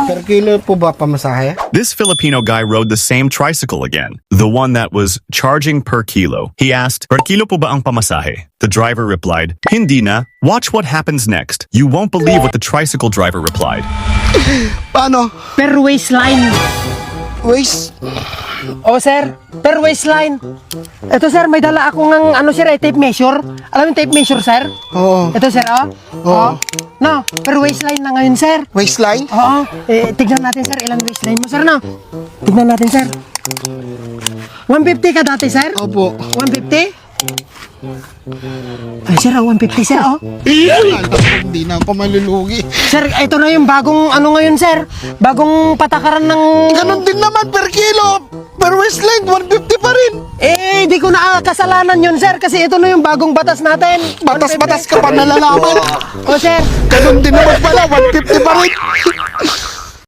Per kilo po ba pamasahe? This Filipino guy rode the same tricycle again, the one that was charging per kilo. He asked, "Per kilo po ba ang pamasahe?" The driver replied, "Hindi na. Watch what happens next." You won't believe what the tricycle driver replied. Paano? Per waistline. Waste? O sir, per waistline. Ito sir, may dala akong sir, tape measure. Alam mo yung tape measure sir? Oo. Ito sir, oh. Oo. No, per waistline na ngayon sir. Waistline? Oo. Tignan natin sir, ilan waistline mo sir, no? Tignan natin sir. 150 ka dati sir? Opo. 150? Ay sir, 150 sir, oh. Hindi na ako malulugi. Sir, ito na yung bagong ngayon sir. Bagong patakaran ng... Ganon din naman per kilo. Per waistline, 150 pa rin. Di ko na kasalanan yun sir kasi ito na yung bagong batas natin. Batas-batas ka pa nalalaman. O sir, Ganon din naman pala, 150 pa rin.